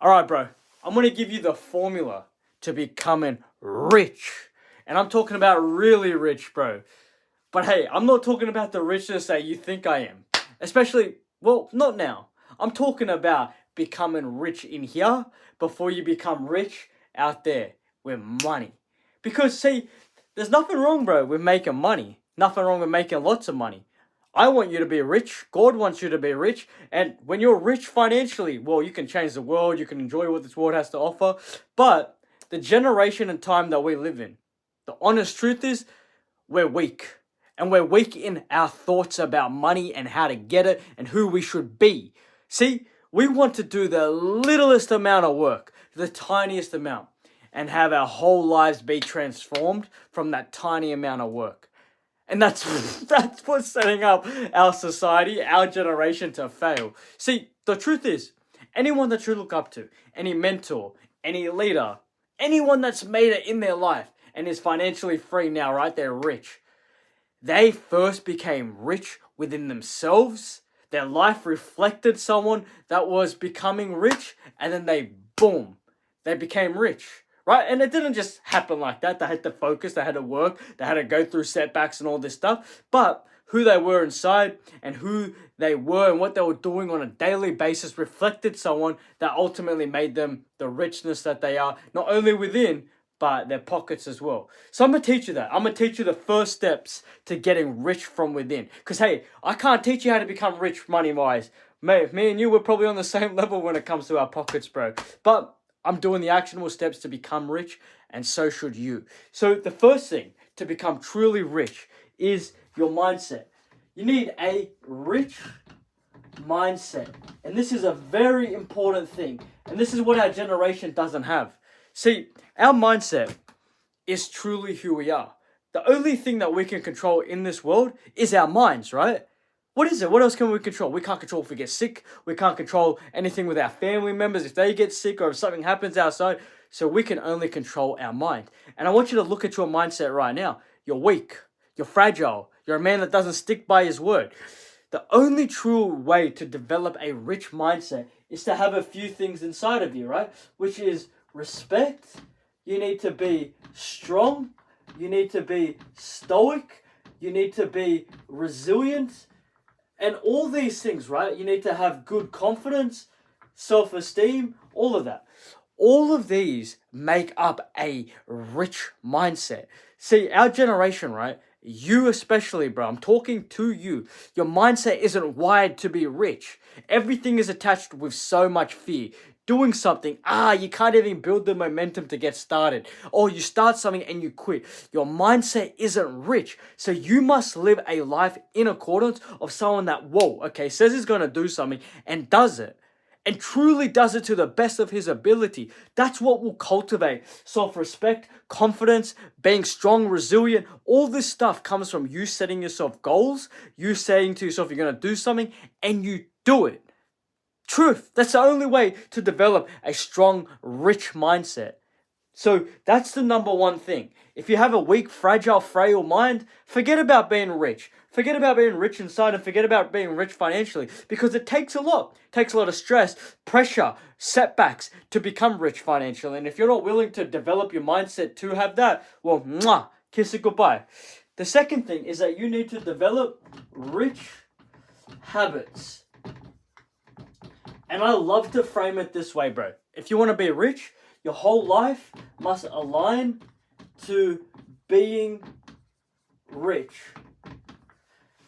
Alright, bro, I'm gonna give you the formula to becoming rich. And I'm talking about really rich, bro. But hey, I'm not talking about the richness that you think I am. Especially, well, not now. I'm talking about becoming rich in here before you become rich out there with money. Because, see, there's nothing wrong, bro, with making money. Nothing wrong with making lots of money. I want you to be rich. God wants you to be rich. And when you're rich financially, well, you can change the world. You can enjoy what this world has to offer. But the generation and time that we live in, the honest truth is, we're weak. And we're weak in our thoughts about money and how to get it and who we should be. See, we want to do the littlest amount of work, the tiniest amount, and have our whole lives be transformed from that tiny amount of work. And that's that's what's setting up our society, our generation to fail. See, the truth is, anyone that you look up to, any mentor, any leader, anyone that's made it in their life and is financially free now, right? They're rich. They first became rich within themselves. Their life reflected someone that was becoming rich, and then boom, they became rich. Right? And it didn't just happen like that. They had to focus, they had to work, they had to go through setbacks and all this stuff. But who they were inside and who they were and what they were doing on a daily basis reflected someone that ultimately made them the richness that they are, not only within, but their pockets as well. So I'm going to teach you that. I'm going to teach you the first steps to getting rich from within. Because, hey, I can't teach you how to become rich money-wise. Mate, me and you, we're probably on the same level when it comes to our pockets, bro. But I'm doing the actionable steps to become rich, and so should you. So the first thing to become truly rich is your mindset. You need a rich mindset. And this is a very important thing. And this is what our generation doesn't have. See, our mindset is truly who we are. The only thing that we can control in this world is our minds, right? What is it? What else can we control? We can't control if we get sick. We can't control anything with our family members if they get sick or if something happens outside. So we can only control our mind. And I want you to look at your mindset right now. You're weak. You're fragile. You're a man that doesn't stick by his word. The only true way to develop a rich mindset is to have a few things inside of you, right? Which is respect. You need to be strong. You need to be stoic. You need to be resilient. And all these things, right? You need to have good confidence, self-esteem, all of that. All of these make up a rich mindset. See, our generation, right? You especially, bro, I'm talking to you. Your mindset isn't wired to be rich. Everything is attached with so much fear. Doing something, you can't even build the momentum to get started. Or you start something and you quit. Your mindset isn't rich. So you must live a life in accordance of someone that, says he's going to do something and does it. And truly does it to the best of his ability. That's what will cultivate self-respect, confidence, being strong, resilient. All this stuff comes from you setting yourself goals, you saying to yourself you're going to do something, and you do it. Truth. That's the only way to develop a strong, rich mindset. So that's the number one thing. If you have a weak, fragile, frail mind, forget about being rich. Forget about being rich inside and forget about being rich financially because it takes a lot. It takes a lot of stress, pressure, setbacks to become rich financially. And if you're not willing to develop your mindset to have that, well, kiss it goodbye. The second thing is that you need to develop rich habits. And I love to frame it this way, bro. If you want to be rich, your whole life must align to being rich.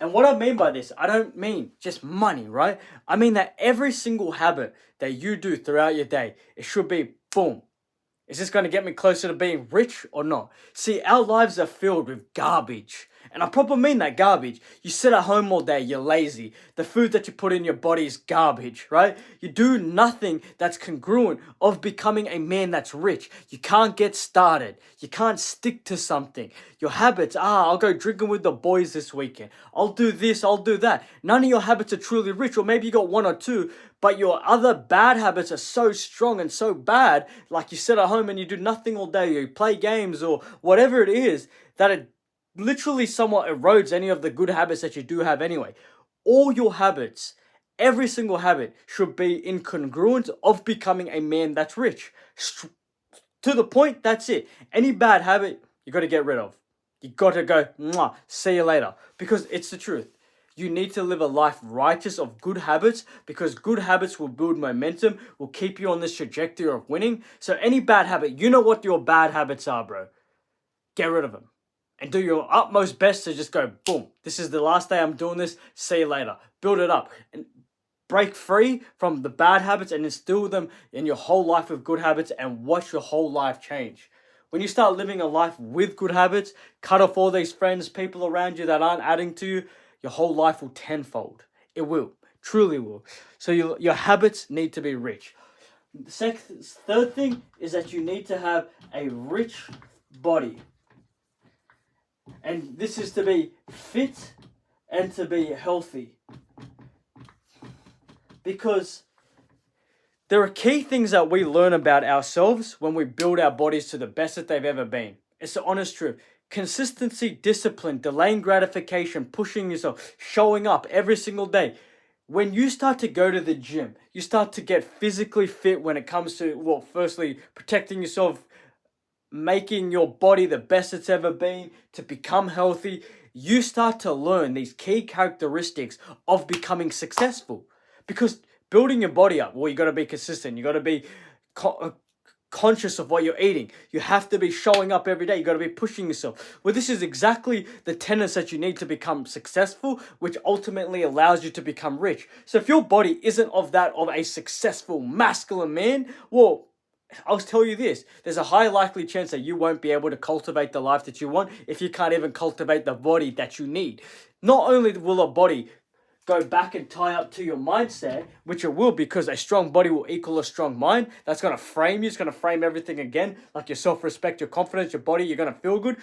And what I mean by this, I don't mean just money, right? I mean that every single habit that you do throughout your day, it should be, boom. Is this going to get me closer to being rich or not? See, our lives are filled with garbage. And I probably mean that garbage. You sit at home all day, you're lazy. The food that you put in your body is garbage, right? You do nothing that's congruent of becoming a man that's rich. You can't get started. You can't stick to something. Your habits, I'll go drinking with the boys this weekend. I'll do this, I'll do that. None of your habits are truly rich, or maybe you got one or two, but your other bad habits are so strong and so bad, like you sit at home and you do nothing all day, you play games or whatever it is, that it literally somewhat erodes any of the good habits that you do have anyway. All your habits Every single habit should be in congruence of becoming a man that's rich. To the point, that's it. Any bad habit, you got to get rid of. You got to go, mwah, see you later. Because it's the truth. You need to live a life righteous of good habits, because good habits will build momentum, will keep you on this trajectory of winning. So any bad habit, you know what your bad habits are, bro. Get rid of them. And do your utmost best to just go, boom, this is the last day I'm doing this, see you later. Build it up. And break free from the bad habits and instill them in your whole life with good habits, and watch your whole life change. When you start living a life with good habits, cut off all these friends, people around you that aren't adding to you, your whole life will tenfold. It will. Truly will. So your habits need to be rich. The third thing is that you need to have a rich body. And this is to be fit and to be healthy. Because there are key things that we learn about ourselves when we build our bodies to the best that they've ever been. It's the honest truth. Consistency, discipline, delaying gratification, pushing yourself, showing up every single day. When you start to go to the gym, you start to get physically fit when it comes to, well, firstly, protecting yourself, making your body the best it's ever been, to become healthy. You start to learn these key characteristics of becoming successful. Because building your body up, well, you got to be consistent. You got to be conscious of what you're eating. You have to be showing up every day. You got to be pushing yourself. Well, this is exactly the tenets that you need to become successful, which ultimately allows you to become rich. So if your body isn't of a successful masculine man, well, I'll tell you this, there's a high likely chance that you won't be able to cultivate the life that you want if you can't even cultivate the body that you need. Not only will a body go back and tie up to your mindset, which it will, because a strong body will equal a strong mind. That's going to frame you. It's going to frame everything again, like your self-respect, your confidence, your body. You're going to feel good.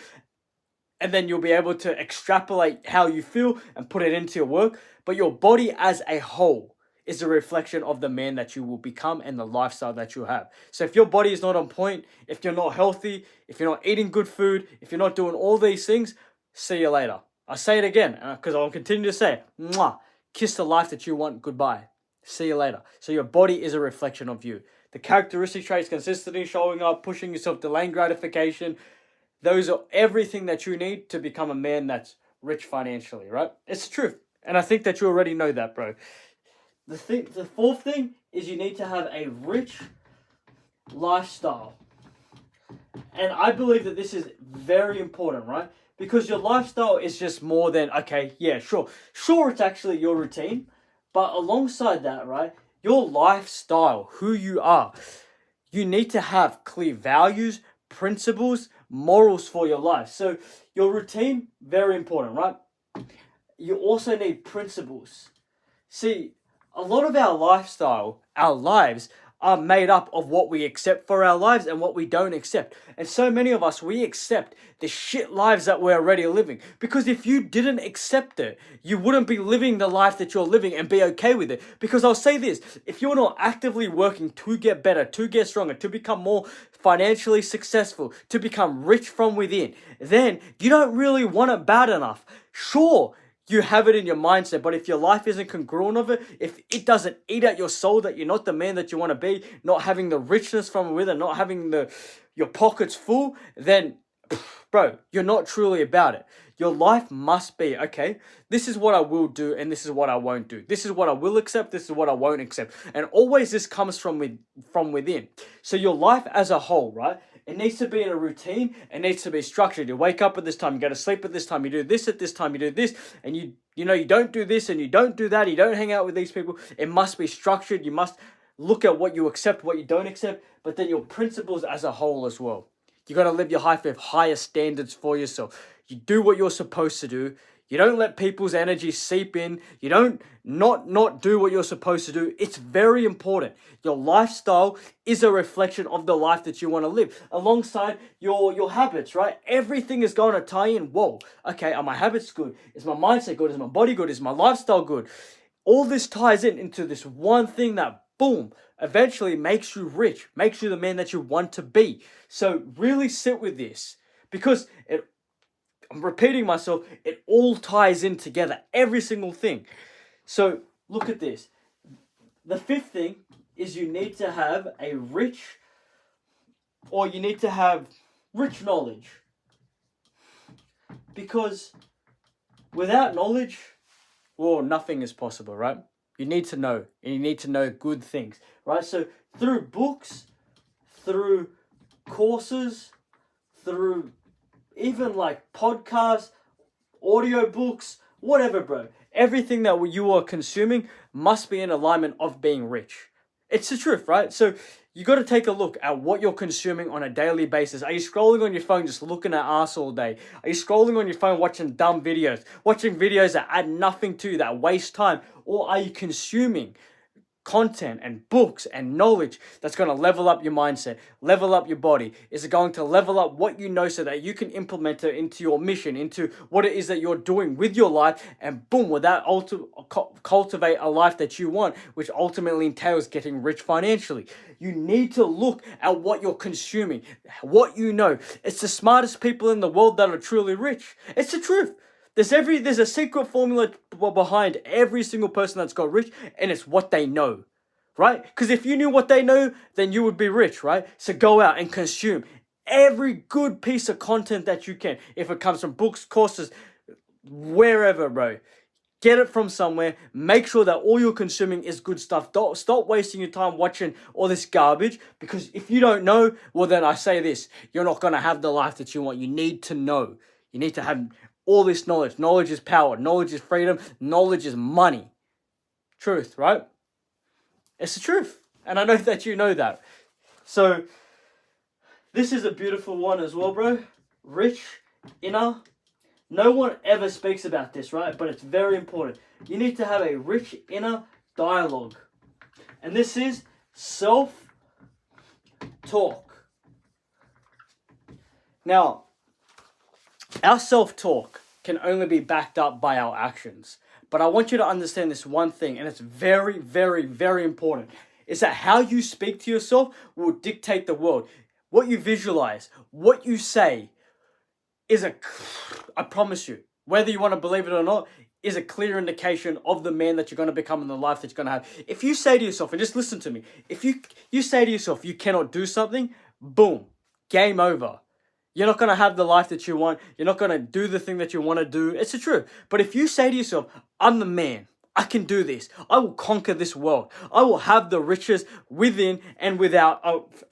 And then you'll be able to extrapolate how you feel and put it into your work. But your body as a whole is a reflection of the man that you will become and the lifestyle that you have. So if your body is not on point, if you're not healthy, if you're not eating good food, if you're not doing all these things, see you later. I say it again, because I'll continue to say it. Mwah. Kiss the life that you want goodbye. See you later. So your body is a reflection of you. The characteristic traits, consistency, showing up, pushing yourself, delaying gratification, those are everything that you need to become a man that's rich financially, right? It's the truth. And I think that you already know that, bro. The fourth thing is you need to have a rich lifestyle. And I believe that this is very important, right? Because your lifestyle is just more than, okay, yeah, sure. Sure, it's actually your routine. But alongside that, right, your lifestyle, who you are, you need to have clear values, principles, morals for your life. So your routine, very important, right? You also need principles. See, a lot of our lifestyle, our lives, are made up of what we accept for our lives and what we don't accept. And so many of us, we accept the shit lives that we're already living. Because if you didn't accept it, you wouldn't be living the life that you're living and be okay with it. Because I'll say this, if you're not actively working to get better, to get stronger, to become more financially successful, to become rich from within, then you don't really want it bad enough. Sure, you have it in your mindset, but if your life isn't congruent of it, if it doesn't eat at your soul, that you're not the man that you want to be, not having the richness from within, not having your pockets full, then, bro, you're not truly about it. Your life must be, okay, this is what I will do and this is what I won't do. This is what I will accept, this is what I won't accept. And always this comes from within. So your life as a whole, right? It needs to be in a routine. It needs to be structured. You wake up at this time, you go to sleep at this time, you do this at this time, you do this, and you don't do this and you don't do that, you don't hang out with these people. It must be structured. You must look at what you accept, what you don't accept, but then your principles as a whole as well. You got to live your life with higher standards for yourself. You do what you're supposed to do. You don't let people's energy seep in. You don't not do what you're supposed to do. It's very important. Your lifestyle is a reflection of the life that you want to live. Alongside your habits, right? Everything is going to tie in. Whoa, okay, are my habits good? Is my mindset good? Is my body good? Is my lifestyle good? All this ties into this one thing that, boom, eventually makes you rich, makes you the man that you want to be. So really sit with this, because I'm repeating myself, it all ties in together, every single thing. So look at this. the fifth thing is you need to have rich knowledge. Because without knowledge, well, nothing is possible, right? You need to know, and you need to know good things, right? So through books, through courses, through even like podcasts, audiobooks, whatever, bro. Everything that you are consuming must be in alignment of being rich. It's the truth, right? So you got to take a look at what you're consuming on a daily basis. Are you scrolling on your phone just looking at ass all day? Are you scrolling on your phone watching dumb videos? Watching videos that add nothing to you, that waste time? Or are you consuming content and books and knowledge that's going to level up your mindset, level up your body? Is it going to level up what you know so that you can implement it into your mission, into what it is that you're doing with your life, and boom, will that cultivate a life that you want, which ultimately entails getting rich financially? You need to look at what you're consuming, what you know. It's the smartest people in the world that are truly rich. It's the truth. There's a secret formula behind every single person that's got rich, and it's what they know, right? Because if you knew what they know, then you would be rich, right? So go out and consume every good piece of content that you can. If it comes from books, courses, wherever, bro. Get it from somewhere. Make sure that all you're consuming is good stuff. Don't stop wasting your time watching all this garbage, because if you don't know, well, then I say this, you're not going to have the life that you want. You need to know. You need to have all this knowledge. Knowledge is power. Knowledge is freedom. Knowledge is money. Truth, right? It's the truth. And I know that you know that. So, this is a beautiful one as well, bro. Rich inner. No one ever speaks about this, right? But it's very important. You need to have a rich inner dialogue. And this is self-talk. Now, our self-talk can only be backed up by our actions. But I want you to understand this one thing, and it's very, very, very important, is that how you speak to yourself will dictate the world. What you visualize, what you say, I promise you, whether you want to believe it or not, is a clear indication of the man that you're going to become and the life that you're going to have. If you say to yourself, and just listen to me, if you say to yourself you cannot do something, boom, game over. You're not going to have the life that you want. You're not going to do the thing that you want to do. It's the truth. But if you say to yourself, I'm the man, I can do this, I will conquer this world, I will have the riches within and without,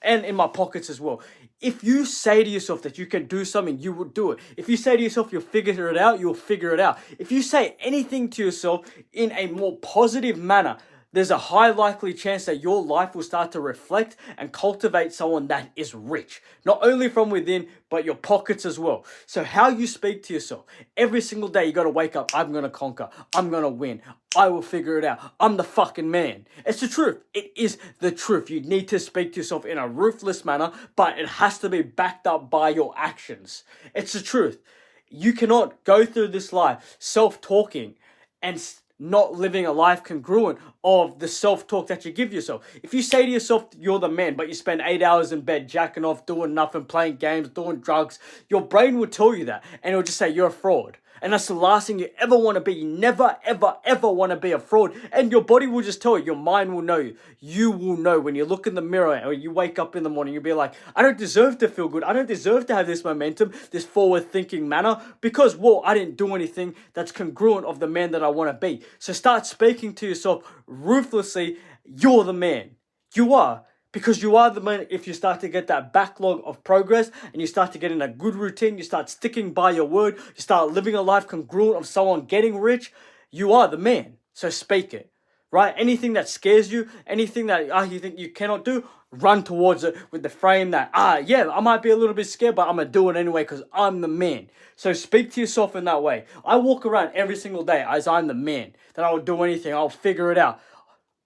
and in my pockets as well. If you say to yourself that you can do something, you will do it. If you say to yourself you'll figure it out, you'll figure it out. If you say anything to yourself in a more positive manner, there's a high likely chance that your life will start to reflect and cultivate someone that is rich. Not only from within, but your pockets as well. So how you speak to yourself, every single day you got to wake up, I'm going to conquer, I'm going to win, I will figure it out, I'm the fucking man. It's the truth. It is the truth. You need to speak to yourself in a ruthless manner, but it has to be backed up by your actions. It's the truth. You cannot go through this life self-talking and not living a life congruent of the self-talk that you give yourself. If you say to yourself you're the man, but you spend 8 hours in bed jacking off, doing nothing, playing games, doing drugs, your brain will tell you that, and it'll just say you're a fraud. And that's the last thing you ever want to be. You never, ever, ever want to be a fraud. And your body will just tell you. Your mind will know you. You will know when you look in the mirror or you wake up in the morning, you'll be like, I don't deserve to feel good. I don't deserve to have this momentum, this forward-thinking manner, because, well, I didn't do anything that's congruent of the man that I want to be. So start speaking to yourself ruthlessly. You're the man. You are. Because you are the man. If you start to get that backlog of progress and you start to get in a good routine, you start sticking by your word, you start living a life congruent of someone getting rich, you are the man. So speak it, right? Anything that scares you, anything that you think you cannot do, run towards it with the frame that, yeah, I might be a little bit scared, but I'm going to do it anyway because I'm the man. So speak to yourself in that way. I walk around every single day as I'm the man, that I will do anything, I'll figure it out.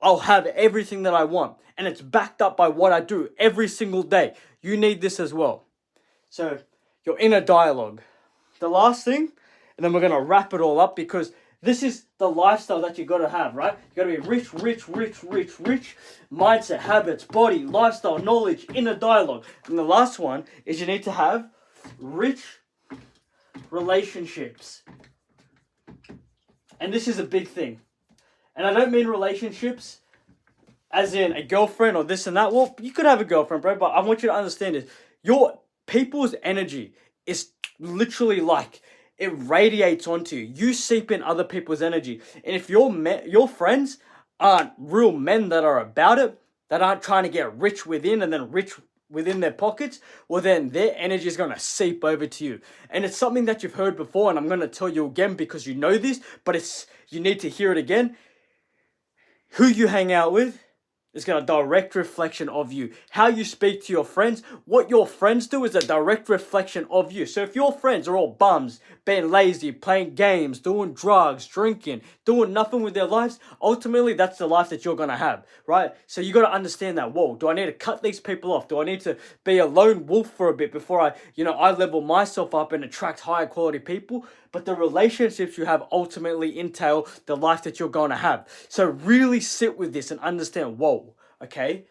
I'll have everything that I want. And it's backed up by what I do every single day. You need this as well. So, your inner dialogue. The last thing, and then we're going to wrap it all up, because this is the lifestyle that you got to have, right? You got to be rich, rich, rich, rich, rich. Mindset, habits, body, lifestyle, knowledge, inner dialogue. And the last one is you need to have rich relationships. And this is a big thing. And I don't mean relationships as in a girlfriend or this and that. Well, you could have a girlfriend, bro, but I want you to understand is your people's energy is literally like it radiates onto you. You seep in other people's energy, and if your friends aren't real men that are about it, that aren't trying to get rich within and then rich within their pockets, well then their energy is going to seep over to you. And it's something that you've heard before, and I'm going to tell you again because you know this, but you need to hear it again. Who you hang out with is going to direct reflection of you. How you speak to your friends, what your friends do is a direct reflection of you. So if your friends are all bums, being lazy, playing games, doing drugs, drinking, doing nothing with their lives, ultimately that's the life that you're going to have, right? So you got to understand that, whoa, do I need to cut these people off? Do I need to be a lone wolf for a bit before I level myself up and attract higher quality people? But the relationships you have ultimately entail the life that you're going to have. So really sit with this and understand, whoa, okay,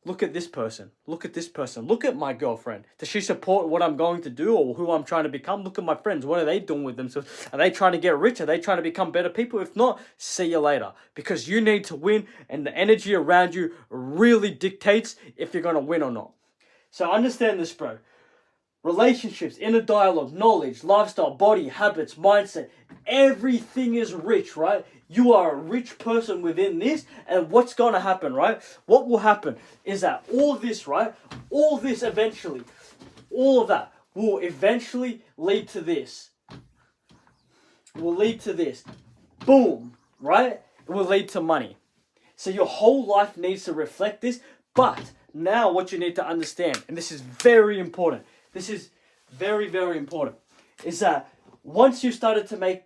look at this person. Look at this person. Look at my girlfriend. Does she support what I'm going to do or who I'm trying to become? Look at my friends. What are they doing with themselves? Are they trying to get rich? Are they trying to become better people? If not, see you later. Because you need to win, and the energy around you really dictates if you're going to win or not. So understand this, bro. Relationships, inner dialogue, knowledge, lifestyle, body, habits, mindset, everything is rich, right? You are a rich person within this, and what's going to happen, right? What will happen is that all this, right? All this eventually, all of that will eventually lead to this. Will lead to this. Boom, right? It will lead to money. So your whole life needs to reflect this, but now what you need to understand, and this is very important, this is very, very important, is that once you started to make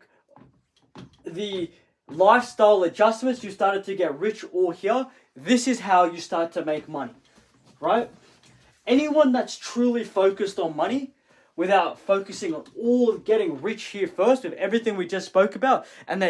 the lifestyle adjustments, you started to get rich or here, this is how you start to make money, right? Anyone that's truly focused on money without focusing on all getting rich here first with everything we just spoke about, and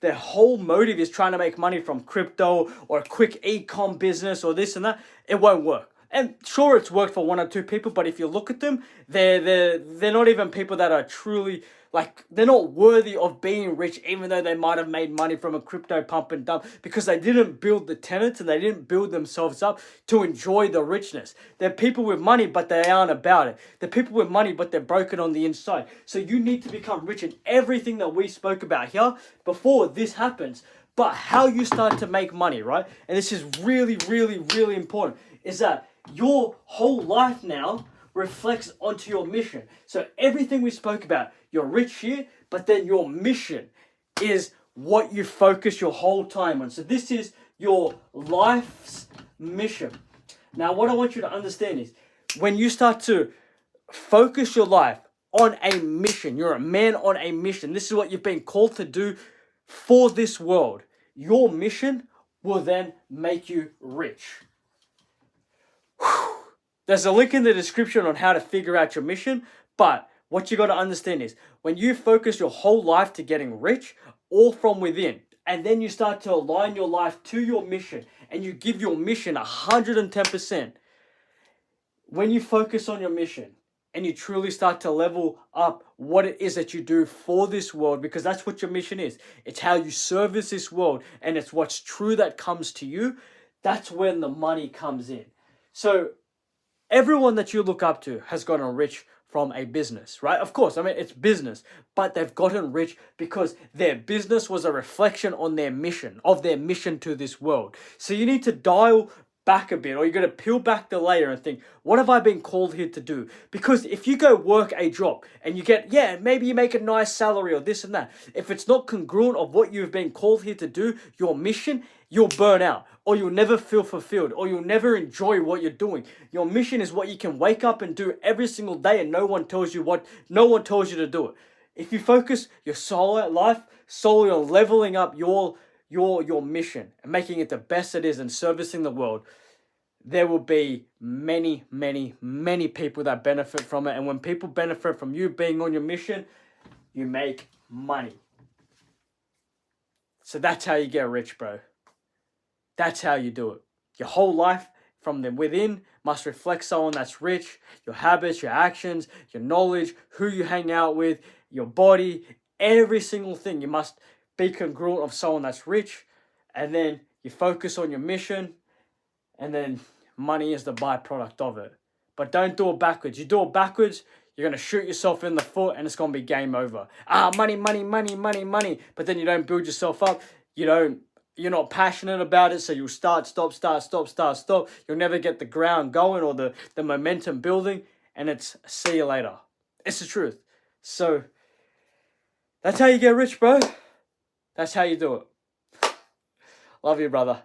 their whole motive is trying to make money from crypto or a quick e-com business or this and that, it won't work. And sure, it's worked for one or two people, but if you look at them, they're not even people that are truly, like, they're not worthy of being rich, even though they might have made money from a crypto pump and dump, because they didn't build the tenets and they didn't build themselves up to enjoy the richness. They're people with money, but they aren't about it. They're people with money, but they're broken on the inside. So you need to become rich in everything that we spoke about here before this happens. But how you start to make money, right? And this is really, really, really important, is that your whole life now reflects onto your mission. So everything we spoke about, you're rich here, but then your mission is what you focus your whole time on. So this is your life's mission. Now, what I want you to understand is when you start to focus your life on a mission, you're a man on a mission. This is what you've been called to do for this world. Your mission will then make you rich. There's a link in the description on how to figure out your mission, but what you got to understand is when you focus your whole life to getting rich, all from within, and then you start to align your life to your mission, and you give your mission 110%, when you focus on your mission, and you truly start to level up what it is that you do for this world, because that's what your mission is. It's how you service this world, and it's what's true that comes to you. That's when the money comes in. So everyone that you look up to has gotten rich from a business, right? Of course, I mean, it's business, but they've gotten rich because their business was a reflection on their mission, of their mission to this world. So you need to dial back a bit, or you got to peel back the layer and think, what have I been called here to do? Because if you go work a job and you get, maybe you make a nice salary or this and that, if it's not congruent of what you've been called here to do, your mission, you'll burn out, or you'll never feel fulfilled, or you'll never enjoy what you're doing. Your mission is what you can wake up and do every single day, and no one tells you to do it. If you focus your life solely on leveling up your mission and making it the best it is and servicing the world, there will be many, many, many people that benefit from it. And when people benefit from you being on your mission, you make money. So that's how you get rich, bro. That's how you do it. Your whole life from the within must reflect someone that's rich. Your habits, your actions, your knowledge, who you hang out with, your body, every single thing. You must be congruent of someone that's rich. And then you focus on your mission. and then money is the byproduct of it. But don't do it backwards. You do it backwards, you're going to shoot yourself in the foot and it's going to be game over. Money, money, money, money, money. But then you don't build yourself up. You're not passionate about it, so you'll start, stop. You'll never get the ground going or the momentum building, and it's see you later. It's the truth. So that's how you get rich, bro. That's how you do it. Love you, brother.